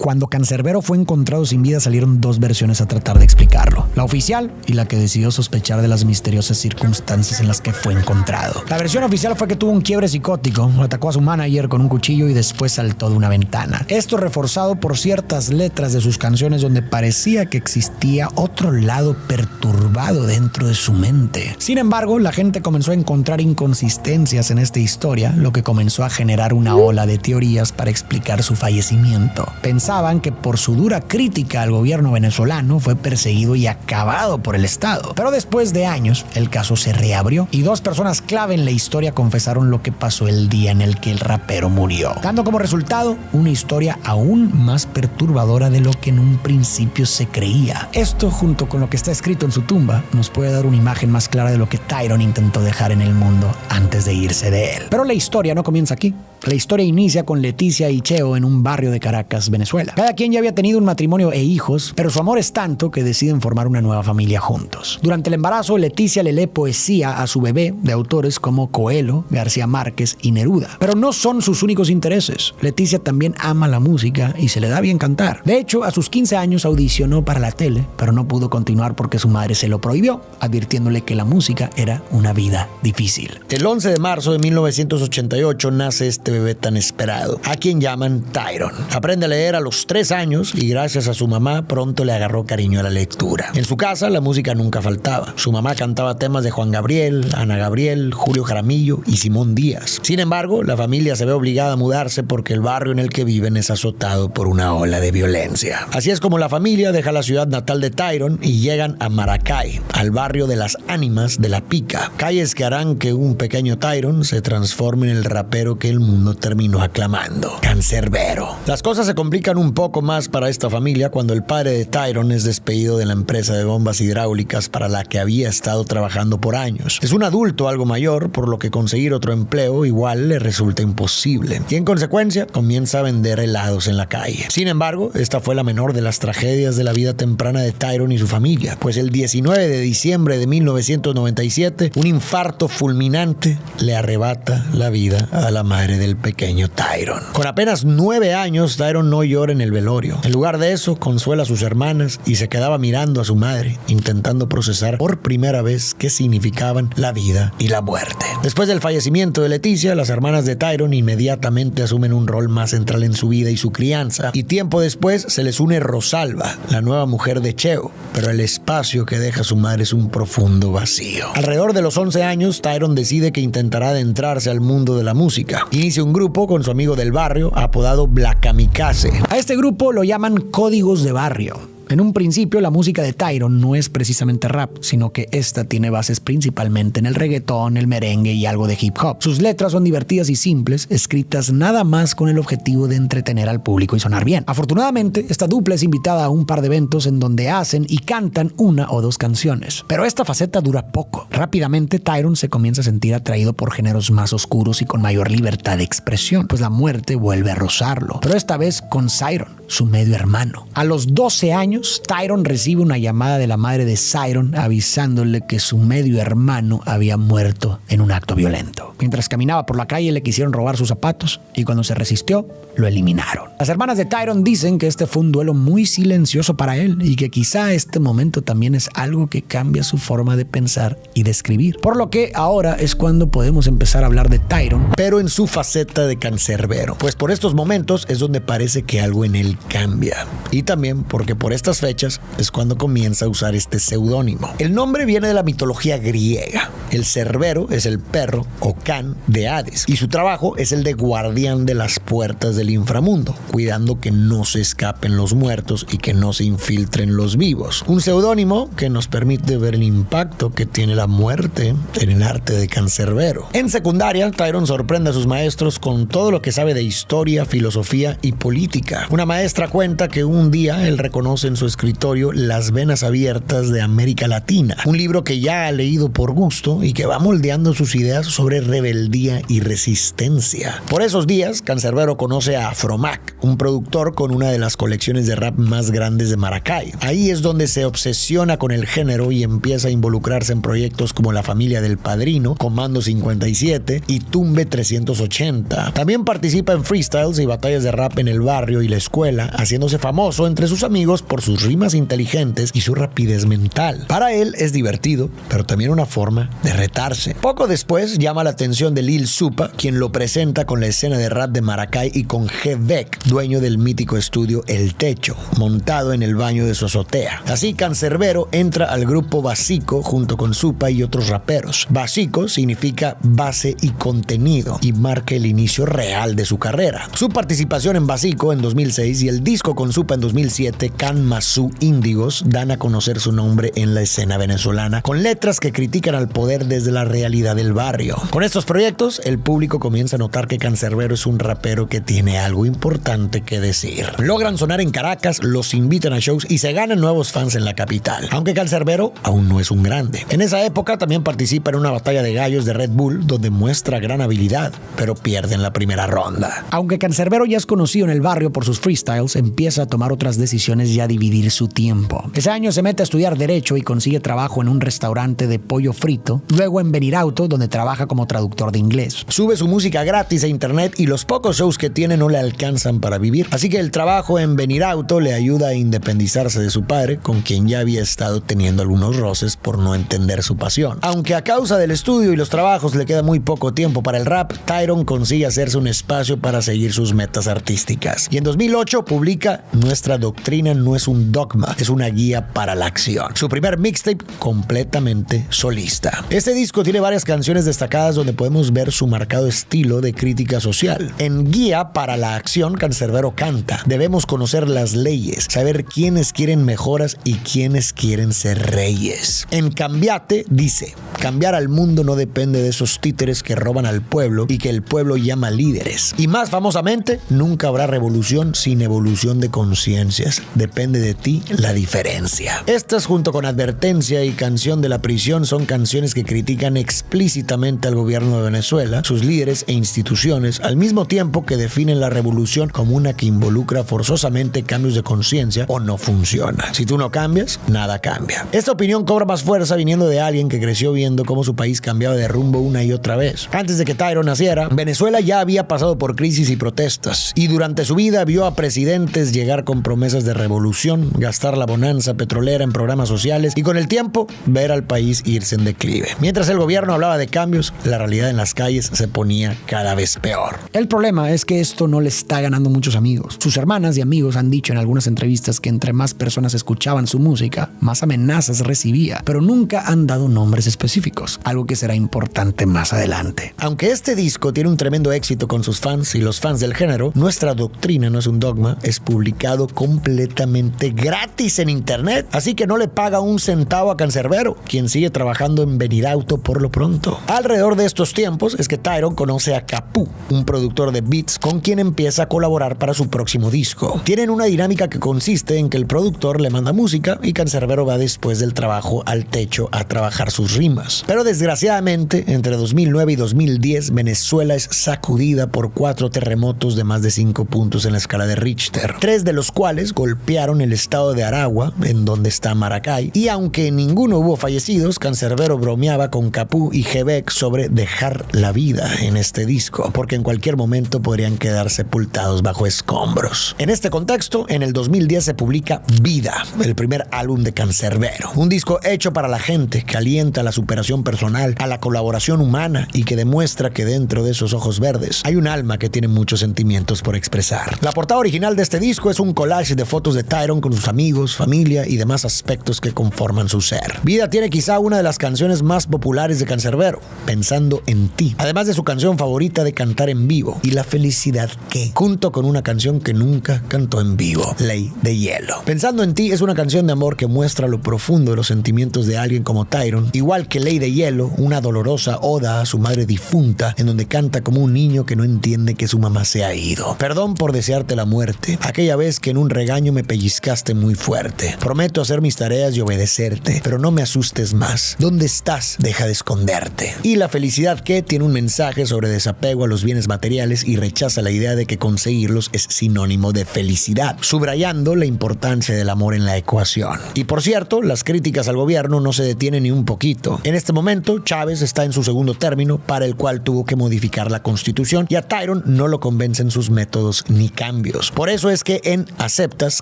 Cuando Canserbero fue encontrado sin vida salieron dos versiones a tratar de explicarlo. La oficial y la que decidió sospechar de las misteriosas circunstancias en las que fue encontrado. La versión oficial fue que tuvo un quiebre psicótico, atacó a su manager con un cuchillo y después saltó de una ventana. Esto reforzado por ciertas letras de sus canciones donde parecía que existía otro lado perturbado dentro de su mente. Sin embargo, la gente comenzó a encontrar inconsistencias en esta historia, lo que comenzó a generar una ola de teorías para explicar su fallecimiento. Pensaban que por su dura crítica al gobierno venezolano fue perseguido y acabado por el Estado. Pero después de años, el caso se reabrió y dos personas clave en la historia confesaron lo que pasó el día en el que el rapero murió, dando como resultado una historia aún más perturbadora de lo que en un principio se creía. Esto, junto con lo que está escrito en su tumba, nos puede dar una imagen más clara de lo que Tyron intentó dejar en el mundo antes de irse de él. Pero la historia no comienza aquí. La historia inicia con Leticia y Cheo en un barrio de Caracas, Venezuela. Cada quien ya había tenido un matrimonio e hijos, pero su amor es tanto que deciden formar una nueva familia juntos. Durante el embarazo, Leticia le lee poesía a su bebé de autores como Coelho, García Márquez y Neruda. Pero no son sus únicos intereses. Leticia también ama la música y se le da bien cantar. De hecho, a sus 15 años audicionó para la tele, pero no pudo continuar porque su madre se lo prohibió, advirtiéndole que la música era una vida difícil. El 11 de marzo de 1988 nace este bebé tan esperado, a quien llaman Tyron. Aprende a leer a los 3 años y gracias a su mamá pronto le agarró cariño a la lectura. En su casa la música nunca faltaba. Su mamá cantaba temas de Juan Gabriel, Ana Gabriel, Julio Jaramillo y Simón Díaz. Sin embargo, la familia se ve obligada a mudarse porque el barrio en el que viven es azotado por una ola de violencia. Así es como la familia deja la ciudad natal de Tyron y llegan a Maracay, al barrio de las ánimas de La Pica, calles que harán que un pequeño Tyron se transforme en el rapero que el mundo terminó aclamando, Canserbero. Las cosas se complican un poco más para esta familia cuando el padre de Tyron es despedido de la empresa de bombas hidráulicas para la que había estado trabajando por años. Es un adulto algo mayor, por lo que conseguir otro empleo igual le resulta imposible y en consecuencia comienza a vender helados en la calle. Sin embargo, esta fue la menor de las tragedias de la vida temprana de Tyron y su familia, pues el 19 de diciembre de 1997 un infarto fulminante le arrebata la vida a la madre del pequeño Tyron. Con apenas 9 años, Tyron no llora en el velorio. En lugar de eso, consuela a sus hermanas y se quedaba mirando a su madre, intentando procesar por primera vez qué significaban la vida y la muerte. Después del fallecimiento de Leticia, las hermanas de Tyron inmediatamente asumen un rol más central en su vida y su crianza, y tiempo después se les une Rosalba, la nueva mujer de Cheo, pero el espacio que deja su madre es un profundo vacío. Alrededor de los 11 años, Tyron decide que intentará adentrarse al mundo de la música. Inicia un grupo con su amigo del barrio apodado Black Kamikaze. A este grupo lo llaman Códigos de Barrio. En un principio, la música de Tyron no es precisamente rap, sino que esta tiene bases principalmente en el reggaetón, el merengue y algo de hip hop. Sus letras son divertidas y simples, escritas nada más con el objetivo de entretener al público y sonar bien. Afortunadamente, esta dupla es invitada a un par de eventos en donde hacen y cantan una o dos canciones. Pero esta faceta dura poco. Rápidamente, Tyron se comienza a sentir atraído por géneros más oscuros y con mayor libertad de expresión, pues la muerte vuelve a rozarlo. Pero esta vez con Cyron, su medio hermano. A los 12 años, Tyron recibe una llamada de la madre de Cyron avisándole que su medio hermano había muerto en un acto violento. Mientras caminaba por la calle le quisieron robar sus zapatos y cuando se resistió, lo eliminaron. Las hermanas de Tyron dicen que este fue un duelo muy silencioso para él y que quizá este momento también es algo que cambia su forma de pensar y de escribir. Por lo que ahora es cuando podemos empezar a hablar de Tyron, pero en su faceta de cancerbero. Pues por estos momentos es donde parece que algo en él cambia. Y también porque por estas fechas es cuando comienza a usar este seudónimo. El nombre viene de la mitología griega. El Cerbero es el perro o can de Hades y su trabajo es el de guardián de las puertas del inframundo, cuidando que no se escapen los muertos y que no se infiltren los vivos. Un seudónimo que nos permite ver el impacto que tiene la muerte en el arte de cancerbero. En secundaria, Tyron sorprende a sus maestros con todo lo que sabe de historia, filosofía y política. Una maestra cuenta que un día él reconoce en su escritorio Las venas abiertas de América Latina, un libro que ya ha leído por gusto y que va moldeando sus ideas sobre rebeldía y resistencia. Por esos días, Canserbero conoce a Afromac, un productor con una de las colecciones de rap más grandes de Maracay. Ahí es donde se obsesiona con el género y empieza a involucrarse en proyectos como La Familia del Padrino, Comando 57 y Tumbe 380. También participa en freestyles y batallas de rap en el barrio y la escuela, Venezuela, haciéndose famoso entre sus amigos por sus rimas inteligentes y su rapidez mental. Para él es divertido, pero también una forma de retarse. Poco después llama la atención de Lil Supa, quien lo presenta con la escena de rap de Maracay y con G-Beck, dueño del mítico estudio El Techo, montado en el baño de su azotea. Así Cancerbero entra al grupo Basico junto con Supa y otros raperos. Basico significa base y contenido y marca el inicio real de su carrera. Su participación en Basico en 2006 y el disco con Supa en 2007, Can Masú Índigos, dan a conocer su nombre en la escena venezolana, con letras que critican al poder desde la realidad del barrio. Con estos proyectos, el público comienza a notar que Cancerbero es un rapero que tiene algo importante que decir. Logran sonar en Caracas, los invitan a shows y se ganan nuevos fans en la capital, aunque Cancerbero aún no es un grande. En esa época también participa en una batalla de gallos de Red Bull, donde muestra gran habilidad, pero pierde en la primera ronda. Aunque Cancerbero ya es conocido en el barrio por sus freestyles, empieza a tomar otras decisiones y a dividir su tiempo. Ese año se mete a estudiar Derecho y consigue trabajo en un restaurante de pollo frito, luego en Venirauto, donde trabaja como traductor de inglés. Sube su música gratis a internet y los pocos shows que tiene no le alcanzan para vivir, así que el trabajo en Venirauto le ayuda a independizarse de su padre, con quien ya había estado teniendo algunos roces por no entender su pasión. Aunque a causa del estudio y los trabajos le queda muy poco tiempo para el rap, Tyron consigue hacerse un espacio para seguir sus metas artísticas. Y en 2008 publica Nuestra Doctrina No Es Un Dogma, es una guía para la acción. Su primer mixtape completamente solista. Este disco tiene varias canciones destacadas donde podemos ver su marcado estilo de crítica social. En Guía para la Acción, Cancerbero canta: debemos conocer las leyes, saber quiénes quieren mejoras y quiénes quieren ser reyes. En Cambiate dice: cambiar al mundo no depende de esos títeres que roban al pueblo y que el pueblo llama líderes. Y más famosamente, nunca habrá revolución sin evolución de conciencias. Depende de ti la diferencia. Estas, junto con Advertencia y Canción de la Prisión, son canciones que critican explícitamente al gobierno de Venezuela, sus líderes e instituciones, al mismo tiempo que definen la revolución como una que involucra forzosamente cambios de conciencia o no funciona. Si tú no cambias, nada cambia. Esta opinión cobra más fuerza viniendo de alguien que creció viendo cómo su país cambiaba de rumbo una y otra vez. Antes de que Tyron naciera, Venezuela ya había pasado por crisis y protestas, y durante su vida vio a presidentes llegar con promesas de revolución, gastar la bonanza petrolera en programas sociales y con el tiempo ver al país irse en declive. Mientras el gobierno hablaba de cambios, la realidad en las calles se ponía cada vez peor. El problema es que esto no le está ganando muchos amigos. Sus hermanas y amigos han dicho en algunas entrevistas que entre más personas escuchaban su música, más amenazas recibía, pero nunca han dado nombres específicos, algo que será importante más adelante. Aunque este disco tiene un tremendo éxito con sus fans y los fans del género, Nuestra Doctrina No Es Un Dogma es publicado completamente gratis en internet, así que no le paga un centavo a Cancerbero, quien sigue trabajando en Venirauto por lo pronto. Alrededor de estos tiempos es que Tyron conoce a Capú, un productor de beats con quien empieza a colaborar para su próximo disco. Tienen una dinámica que consiste en que el productor le manda música y Cancerbero va después del trabajo al techo a trabajar sus rimas. Pero desgraciadamente, entre 2009 y 2010, Venezuela es sacudida por 4 terremotos de más de 5 puntos en la escala de Richter, 3 de los cuales golpearon el estado de Aragua, en donde está Maracay, y aunque en ninguno hubo fallecidos, Cancerbero bromeaba con Capú y G-Beck sobre dejar la vida en este disco, porque en cualquier momento podrían quedar sepultados bajo escombros. En este contexto, en el 2010 se publica Vida, el primer álbum de Cancerbero, un disco hecho para la gente, que alienta a la superación personal, a la colaboración humana y que demuestra que dentro de esos ojos verdes hay un alma que tiene muchos sentimientos por expresar. La portada original de este disco es un collage de fotos de Tyron con sus amigos, familia y demás aspectos que conforman su ser. Vida tiene quizá una de las canciones más populares de Cancerbero, Pensando en Ti, además de su canción favorita de cantar en vivo, Y la Felicidad Que, junto con una canción que nunca cantó en vivo, Ley de Hielo. Pensando en Ti es una canción de amor que muestra lo profundo de los sentimientos de alguien como Tyron, igual que Ley de Hielo, una dolorosa oda a su madre difunta, en donde canta como un niño que no entiende que su mamá se ha ido. Perdón por desearte la muerte, aquella vez que en un regaño me pellizcaste muy fuerte. Prometo hacer mis tareas y obedecerte, pero no me asustes más. ¿Dónde estás? Deja de esconderte. Y La Felicidad Que tiene un mensaje sobre desapego a los bienes materiales y rechaza la idea de que conseguirlos es sinónimo de felicidad, subrayando la importancia del amor en la ecuación. Y por cierto, las críticas al gobierno no se detienen ni un poquito. En este momento, Chávez está en su segundo término, para el cual tuvo que modificar la Constitución, y a Tyron no lo convencen sus métodos ni cambios. Por eso es que en Aceptas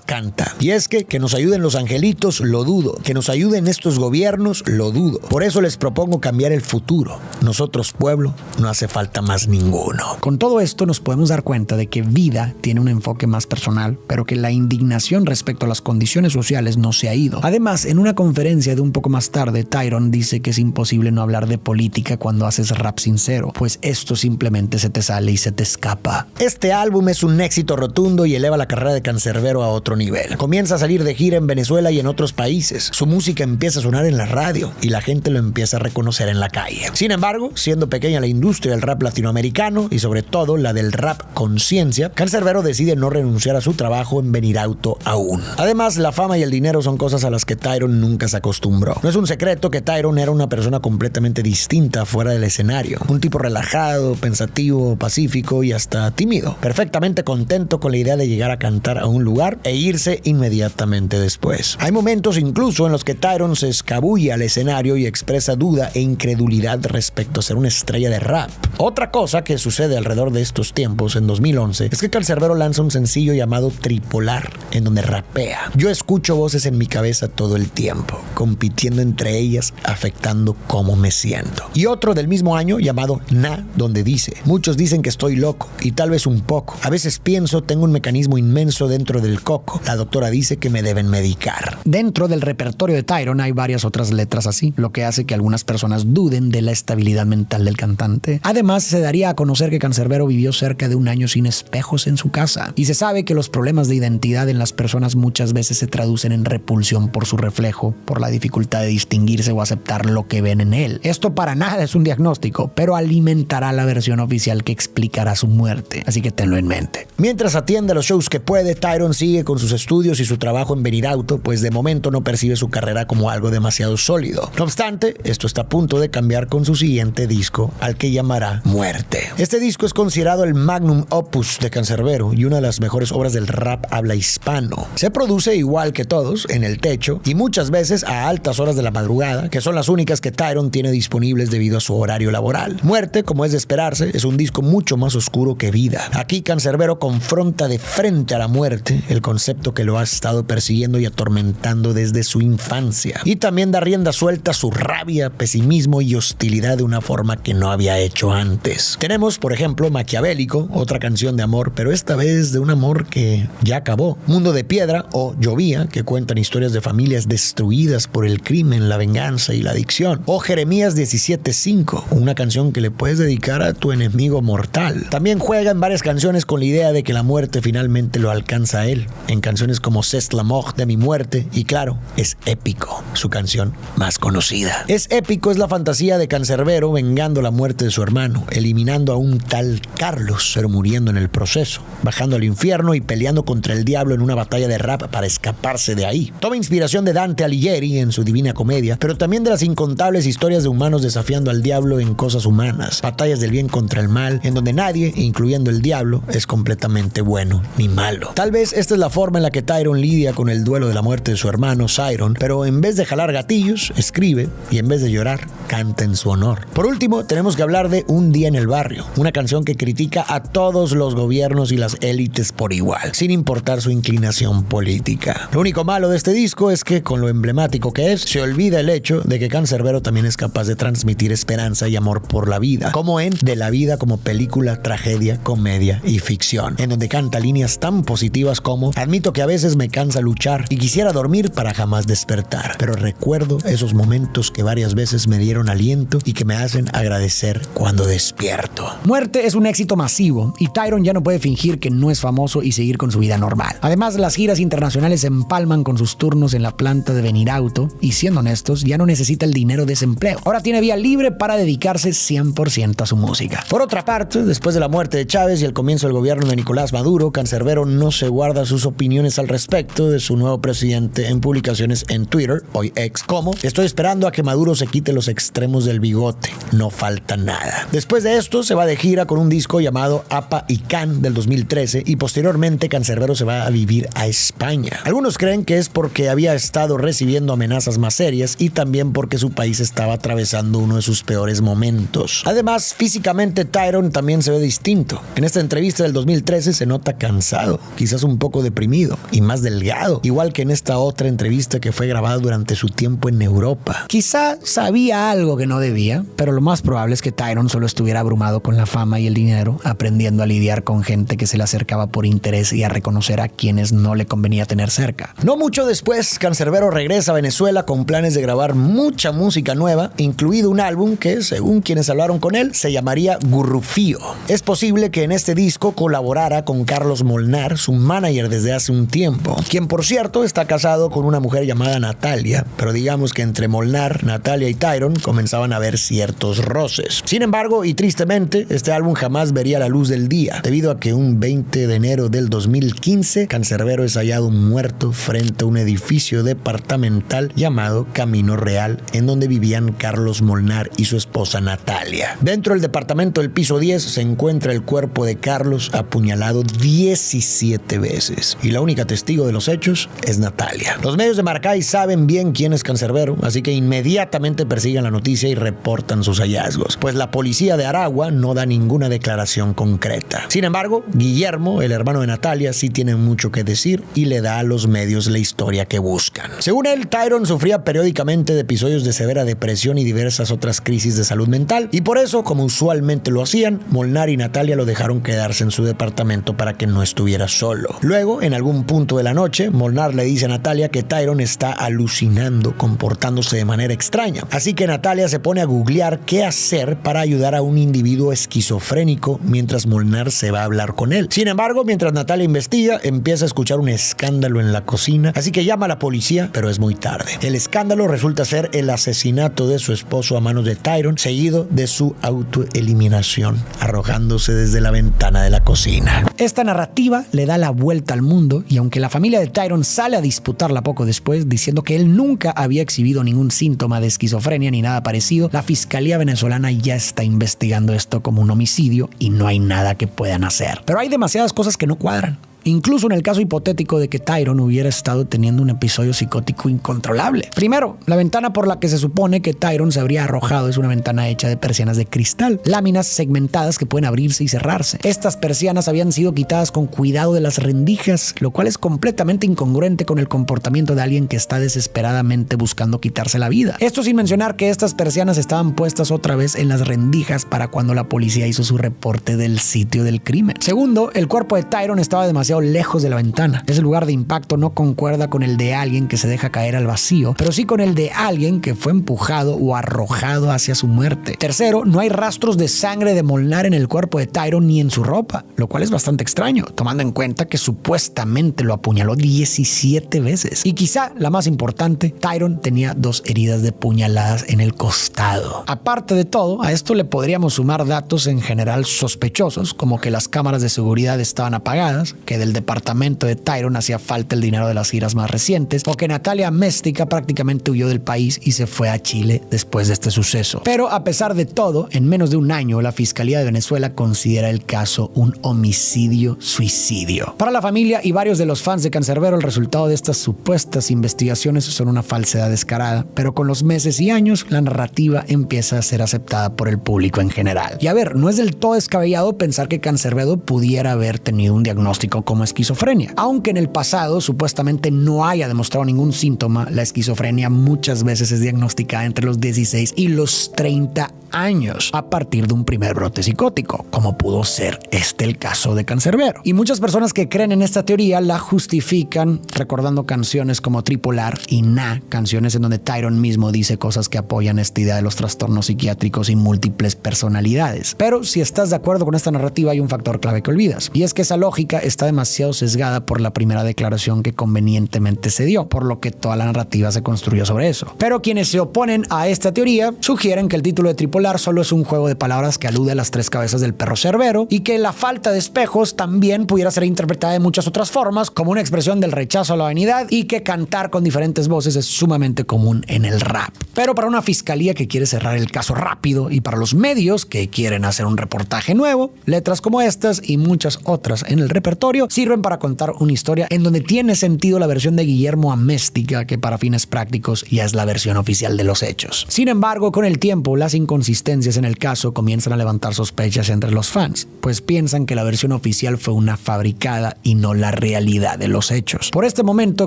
canta. Y es que nos ayuden los angelitos, lo dudo. Que nos ayuden estos gobiernos, lo dudo. Por eso les propongo cambiar el futuro. Nosotros, pueblo, no hace falta más ninguno. Con todo esto nos podemos dar cuenta de que Vida tiene un enfoque más personal, pero que la indignación respecto a las condiciones sociales no se ha ido. Además, en una conferencia de un poco más tarde, Tyron dice que es imposible no hablar de política cuando haces rap sincero, pues esto simplemente se te sale y se te escapa. Este álbum es un éxito rotundo y eleva la carrera de Canserbero a otro nivel. Comienza a salir de gira en Venezuela y en otros países. Su música empieza a sonar en la radio y la gente lo empieza a reconocer en la calle. Sin embargo, siendo pequeña la industria del rap latinoamericano y sobre todo la del rap conciencia, Canserbero decide no renunciar a su trabajo en Venirauto aún. Además, la fama y el dinero son cosas a las que Tyron nunca se acostumbró. No es un secreto que Tyron era una persona completamente distinta fuera del escenario. Un tipo relajado, pensativo, pacífico y hasta tímido. Perfectamente contento con la idea de llegar a cantar a un lugar e irse inmediatamente después. Hay momentos incluso en los que Tyron se escabulle al escenario y expresa duda e incredulidad respecto a ser una estrella de rap. Otra cosa que sucede alrededor de estos tiempos, en 2011, es que Canserbero lanza un sencillo llamado Tripolar, en donde rapea. Yo escucho voces en mi cabeza todo el tiempo, compitiendo entre ellas, afectando cómo me siento. Y otro del mismo año llamado Na, donde dice: muchos dicen que estoy loco, y tal vez un poco. A veces pienso, tengo un mecanismo inmenso dentro del coco. La doctora dice que me deben medicar. Dentro del repertorio de Tyron hay varias otras letras así, lo que hace que algunas personas duden de la estabilidad mental del cantante. Además, se daría a conocer que Canserbero vivió cerca de un año sin espejos en su casa, y se sabe que los problemas de identidad en las personas muchas veces se traducen en repulsión por su reflejo, por la dificultad de distinguirse o aceptar lo que ven en él. Esto para nada es un diagnóstico, pero alimentará la versión oficial que explicará su muerte, así que tenlo en mente. Mientras atiende a los shows que puede, Tyron sigue con sus estudios y su trabajo en Venirauto, pues de momento no percibe su carrera como algo demasiado sólido. No obstante, esto está a punto de cambiar con su siguiente disco, al que llamará Muerte. Este disco es considerado el magnum opus de Canserbero y una de las mejores obras del rap habla hispano. Se produce igual que todos, en el techo, y muchas veces a altas horas de la madrugada, que son las únicas que Tyron tiene disponibles debido a su horario laboral. Muerte, como es de esperarse, es un disco mucho más oscuro que Vida. Aquí Canserbero confronta de frente a la muerte, el concepto que lo ha estado persiguiendo y atormentando desde su infancia. Y también da rienda suelta a su rabia, pesimismo y hostilidad de una forma que no había hecho antes. Tenemos, por ejemplo, Maquiavélico, otra canción de amor, pero esta vez de un amor que ya acabó. Mundo de Piedra o Llovía, que cuentan historias de familias destruidas por el crimen, la venganza y la adicción. O Jeremías 17:5, una canción que le puedes dedicar a tu enemigo mortal. También juega en varias canciones con la idea de que la muerte finalmente lo alcanza a él. En canciones como C'est la mort de mi muerte, y claro, es Épico, su canción más conocida. Es Épico es la fantasía de Canserbero vengando la muerte de su hermano, eliminando a un tal Carlos, pero muriendo en el proceso, bajando al infierno y peleando contra el diablo en una batalla de rap para escaparse de ahí. Toma inspiración de Dante Alighieri en su Divina Comedia, pero también de las incontables historias de humanos desafiando al diablo en cosas humanas, batallas del bien contra el mal, en donde nadie, incluyendo el diablo, es completamente bueno ni malo. Tal vez esta es la forma en la que Tyron lidia con el duelo de la muerte de su hermano Siron, pero en vez de jalar gatillos, escribe, y en vez de llorar, canta en su honor. Por último, tenemos que hablar de Un día en el barrio, una canción que critica a todos los gobiernos y las élites por igual, sin importar su inclinación política. Lo único malo de este disco es que, con lo emblemático que es, se olvida el hecho de que Canserbero también es capaz de transmitir esperanza y amor por la vida, como en De la vida como película, tragedia, comedia y ficción, en donde canta líneas tan positivas como: admito que a veces me cansa luchar y quisiera dormir para jamás despertar, pero recuerdo esos momentos que varias veces me dieron aliento y que me hacen agradecer cuando despierto. Muerte es un éxito masivo y Tyron ya no puede fingir que no es famoso y seguir con su vida normal. Además, las giras internacionales se empalman con sus turnos en la planta de Venirauto y, siendo honestos, ya no necesita el dinero de ese empleo. Ahora tiene vía libre para dedicarse 100% a su música. Por otra parte, después de la muerte de Chávez y el comienzo del gobierno de Nicolás Maduro, Canserbero no se guarda sus opiniones al respecto de su nuevo presidente en publicaciones en Twitter, hoy ex, como: estoy esperando a que Maduro se quite los extremos del bigote, no falta nada. Después de esto se va de gira con un disco llamado Apa y Can del 2013 y posteriormente Canserbero se va a vivir huir a España. Algunos creen que es porque había estado recibiendo amenazas más serias y también porque su país estaba atravesando uno de sus peores momentos. Además, físicamente Tyrone también se ve distinto. En esta entrevista del 2013 se nota cansado, quizás un poco deprimido y más delgado, igual que en esta otra entrevista que fue grabada durante su tiempo en Europa. Quizá sabía algo que no debía, pero lo más probable es que Tyrone solo estuviera abrumado con la fama y el dinero, aprendiendo a lidiar con gente que se le acercaba por interés y a reconocer a quienes no le convenía tener cerca. No mucho después, Cancerbero regresa a Venezuela con planes de grabar mucha música nueva, incluido un álbum que, según quienes hablaron con él, se llamaría Gurrufío. Es posible que en este disco colaborara con Carlos Molnar, su manager desde hace un tiempo, quien por cierto está casado con una mujer llamada Natalia, pero digamos que entre Molnar, Natalia y Tyrone comenzaban a haber ciertos roces. Sin embargo, y tristemente, este álbum jamás vería la luz del día, debido a que un 20 de enero del 2015, Cancerbero es hallado muerto frente a un edificio departamental llamado Camino Real, en donde vivían Carlos Molnar y su esposa Natalia. Dentro del departamento del piso 10 se encuentra el cuerpo de Carlos apuñalado 17 veces, y la única testigo de los hechos es Natalia. Los medios de Maracay saben bien quién es Cancerbero, así que inmediatamente persiguen la noticia y reportan sus hallazgos, pues la policía de Aragua no da ninguna declaración concreta. Sin embargo, Guillermo, el hermano de Natalia, sí tiene mucho que decir y le da a los medios la historia que buscan. Según él, Tyrone sufría periódicamente de episodios de severa depresión y diversas otras crisis de salud mental, y por eso, como usualmente lo hacían, Molnar y Natalia lo dejaron quedarse en su departamento para que no estuviera solo. Luego, en algún punto de la noche, Molnar le dice a Natalia que Tyrone está alucinando, comportándose de manera extraña. Así que Natalia se pone a googlear qué hacer para ayudar a un individuo esquizofrénico mientras Molnar se va a hablar con él. Sin embargo, mientras Natalia investiga, empieza a escuchar un escándalo en la cocina, así que llama a la policía, pero es muy tarde. El escándalo resulta ser el asesinato de su esposo a manos de Tyrone, seguido de su autoeliminación, arrojándose desde la ventana de la cocina. Esta narrativa le da la vuelta al mundo, y aunque la familia de Tyrone sale a disputarla poco después, diciendo que él nunca había exhibido ningún síntoma de esquizofrenia ni nada parecido, la fiscalía venezolana ya está investigando esto como un homicidio y no hay nada que puedan hacer. Pero hay demasiadas cosas que no cuadran. Incluso en el caso hipotético de que Tyrone hubiera estado teniendo un episodio psicótico incontrolable. Primero, la ventana por la que se supone que Tyrone se habría arrojado es una ventana hecha de persianas de cristal, láminas segmentadas que pueden abrirse y cerrarse. Estas persianas habían sido quitadas con cuidado de las rendijas, lo cual es completamente incongruente con el comportamiento de alguien que está desesperadamente buscando quitarse la vida. Esto sin mencionar que estas persianas estaban puestas otra vez en las rendijas para cuando la policía hizo su reporte del sitio del crimen. Segundo, el cuerpo de Tyrone estaba demasiado lejos de la ventana. Ese lugar de impacto no concuerda con el de alguien que se deja caer al vacío, pero sí con el de alguien que fue empujado o arrojado hacia su muerte. Tercero, no hay rastros de sangre de Molnar en el cuerpo de Tyrone ni en su ropa, lo cual es bastante extraño, tomando en cuenta que supuestamente lo apuñaló 17 veces. Y quizá la más importante, Tyrone tenía 2 heridas de puñaladas en el costado. Aparte de todo, a esto le podríamos sumar datos en general sospechosos, como que las cámaras de seguridad estaban apagadas, que del departamento de Tyrone hacía falta el dinero de las giras más recientes, o que Natalia Méstica prácticamente huyó del país y se fue a Chile después de este suceso. Pero a pesar de todo, en menos de un año, la Fiscalía de Venezuela considera el caso un homicidio-suicidio. Para la familia y varios de los fans de Cancerbero, el resultado de estas supuestas investigaciones son una falsedad descarada, pero con los meses y años, la narrativa empieza a ser aceptada por el público en general. Y a ver, no es del todo descabellado pensar que Cancerbero pudiera haber tenido un diagnóstico como esquizofrenia. Aunque en el pasado supuestamente no haya demostrado ningún síntoma, la esquizofrenia muchas veces es diagnosticada entre los 16 y los 30 años a partir de un primer brote psicótico, como pudo ser el caso de Cancerbero. Y muchas personas que creen en esta teoría la justifican recordando canciones como Tripolar y Na, canciones en donde Tyrone mismo dice cosas que apoyan esta idea de los trastornos psiquiátricos y múltiples personalidades. Pero si estás de acuerdo con esta narrativa, hay un factor clave que olvidas, y es que esa lógica está demasiado sesgada por la primera declaración que convenientemente se dio, por lo que toda la narrativa se construyó sobre eso. Pero quienes se oponen a esta teoría sugieren que el título de Tripolar solo es un juego de palabras que alude a las 3 cabezas del perro Cerbero, y que la falta de espejos también pudiera ser interpretada de muchas otras formas, como una expresión del rechazo a la vanidad, y que cantar con diferentes voces es sumamente común en el rap. Pero para una fiscalía que que quiere cerrar el caso rápido, y para los medios que quieren hacer un reportaje nuevo, letras como estas y muchas otras en el repertorio sirven para contar una historia en donde tiene sentido la versión de Guillermo Améstica, que para fines prácticos ya es la versión oficial de los hechos. Sin embargo, con el tiempo, las inconsistencias en el caso comienzan a levantar sospechas entre los fans, pues piensan que la versión oficial fue una fabricada y no la realidad de los hechos. Por este momento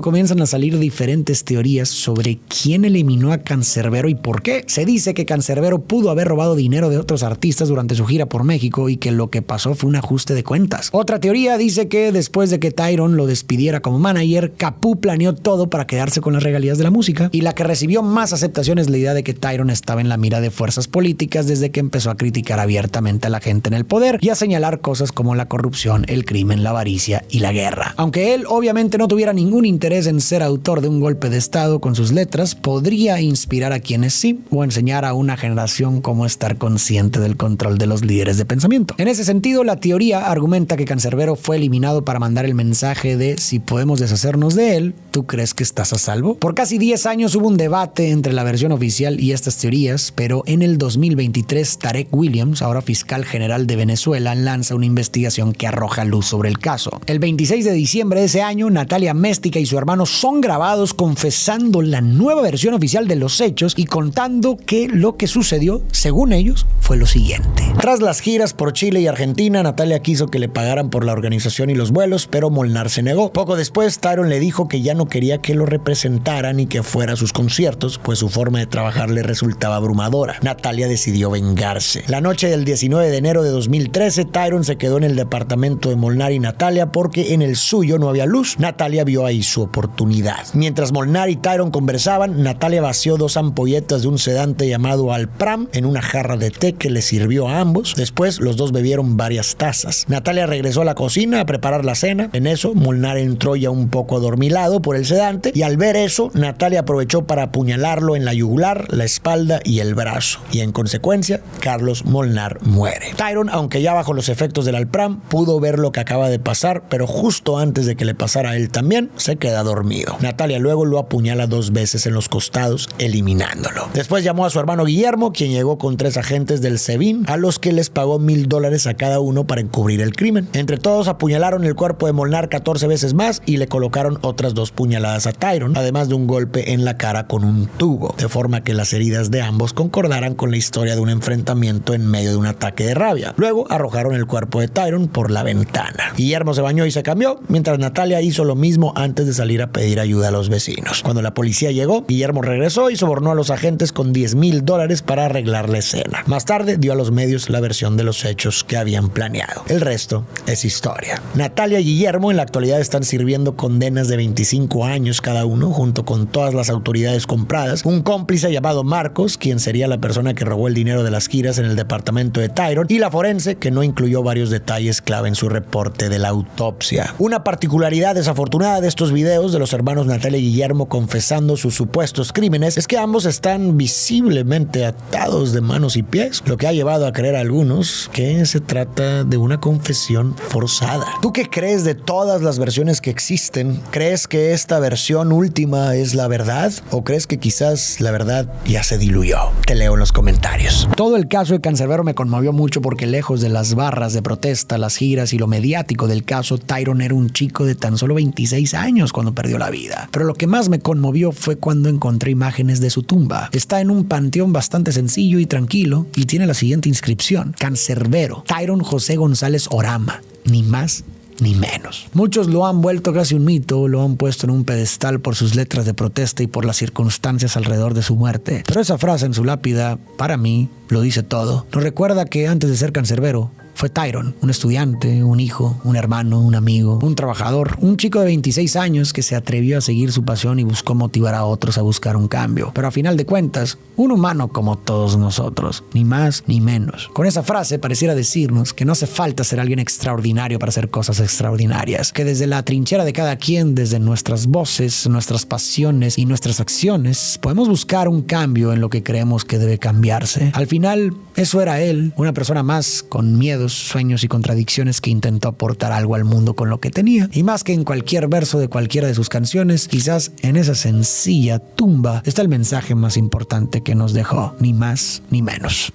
comienzan a salir diferentes teorías sobre quién eliminó a Canserbero y por qué. Se dice que Canserbero pudo haber robado dinero de otros artistas durante su gira por México y que lo que pasó fue un ajuste de cuentas. Otra teoría dice que después de que Tyrone lo despidiera como manager, Capú planeó todo para quedarse con las regalías de la música, y la que recibió más aceptación es la idea de que Tyrone estaba en la mira de fuerzas políticas desde que empezó a criticar abiertamente a la gente en el poder y a señalar cosas como la corrupción, el crimen, la avaricia y la guerra. Aunque él obviamente no tuviera ningún interés en ser autor de un golpe de estado, con sus letras podría inspirar a quienes sí, o enseñar a una generación cómo estar consciente del control de los líderes de pensamiento. En ese sentido, la teoría argumenta que Canserbero fue eliminado para mandar el mensaje de: si podemos deshacernos de él, ¿tú crees que estás a salvo? Por casi 10 años hubo un debate entre la versión oficial y estas teorías, pero en el 2023 Tarek Williams, ahora fiscal general de Venezuela, lanza una investigación que arroja luz sobre el caso. El 26 de diciembre de ese año, Natalia Améstica y su hermano son grabados confesando la nueva versión oficial de los hechos y contando que lo que sucedió, según ellos, fue lo siguiente. Tras las giras por Chile y Argentina, Natalia quiso que le pagaran por la organización y los vuelos, pero Molnar se negó. Poco después, Tyrone le dijo que ya no quería que lo representaran ni que fuera a sus conciertos, pues su forma de trabajar le resultaba abrumadora. Natalia decidió vengarse. La noche del 19 de enero de 2013, Tyrone se quedó en el departamento de Molnar y Natalia porque en el suyo no había luz. Natalia vio ahí su oportunidad. Mientras Molnar y Tyrone conversaban, Natalia vació 2 ampolletas de un sedante llamado Alpram en una jarra de té que le sirvió a ambos. Después, los dos bebieron varias tazas. Natalia regresó a la cocina a preparar la cena. En eso, Molnar entró ya un poco adormilado por el sedante, y al ver eso, Natalia aprovechó para apuñalarlo en la yugular, la espalda y el brazo. Y en consecuencia, Carlos Molnar muere. Tyrone, aunque ya bajo los efectos del Alpram, pudo ver lo que acaba de pasar, pero justo antes de que le pasara a él también, se queda dormido. Natalia luego lo apuñala 2 veces en los costados, eliminándolo. Después llamó a su hermano Guillermo, quien llegó con 3 agentes del SEBIN, a los que les pagó $1,000 a cada uno para encubrir el crimen. Entre todos apuñalaron el cuerpo de Molnar 14 veces más y le colocaron otras 2 puñaladas a Tyrone, además de un golpe en la cara con un tubo, de forma que las heridas de ambos concordaran con la historia de un enfrentamiento en medio de un ataque de rabia. Luego arrojaron el cuerpo de Tyrone por la ventana. Guillermo se bañó y se cambió, mientras Natalia hizo lo mismo antes de salir a pedir ayuda a los vecinos. Cuando la policía llegó, Guillermo regresó y sobornó a los agentes con $10,000 para arreglar la escena. Más tarde dio a los medios la versión de los hechos que habían planeado. El resto es historia. Natalia y Guillermo en la actualidad están sirviendo condenas de 25 años cada uno, junto con todas las autoridades compradas. Un cómplice llamado Marcos, quien sería la persona que robó el dinero de las giras en el departamento de Tyrone, y la forense, que no incluyó varios detalles clave en su reporte de la autopsia. Una particularidad desafortunada de estos videos de los hermanos Natalia y Guillermo confesando sus supuestos crímenes es que ambos están visiblemente atados de manos y pies, lo que ha llevado a creer a algunos que se trata de una confesión forzada. ¿Tú qué crees de todas las versiones que existen? ¿Crees que esta versión última es la verdad? ¿O crees que quizás la verdad ya se diluyó? Te leo en los comentarios. Todo el caso de Canserbero me conmovió mucho porque, lejos de las barras de protesta, las giras y lo mediático del caso, Tyrone era un chico de tan solo 26 años cuando perdió la vida. Pero lo que más me conmovió fue cuando encontré imágenes de su tumba. Está en un panteón bastante sencillo y tranquilo y tiene la siguiente inscripción: Canserbero, Tyrone José González Orama, ni más ni menos. Muchos lo han vuelto casi un mito, lo han puesto en un pedestal por sus letras de protesta y por las circunstancias alrededor de su muerte. Pero esa frase en su lápida, para mí, lo dice todo. Nos recuerda que antes de ser Canserbero, fue Tyrone, un estudiante, un hijo, un hermano, un amigo, un trabajador, un chico de 26 años que se atrevió a seguir su pasión y buscó motivar a otros a buscar un cambio. Pero a final de cuentas, un humano como todos nosotros, ni más ni menos. Con esa frase pareciera decirnos que no hace falta ser alguien extraordinario para hacer cosas extraordinarias, que desde la trinchera de cada quien, desde nuestras voces, nuestras pasiones y nuestras acciones, podemos buscar un cambio en lo que creemos que debe cambiarse. Al final, eso era él, una persona más con miedos miedos, sueños y contradicciones que intentó aportar algo al mundo con lo que tenía. Y más que en cualquier verso de cualquiera de sus canciones, quizás en esa sencilla tumba está el mensaje más importante que nos dejó, ni más ni menos.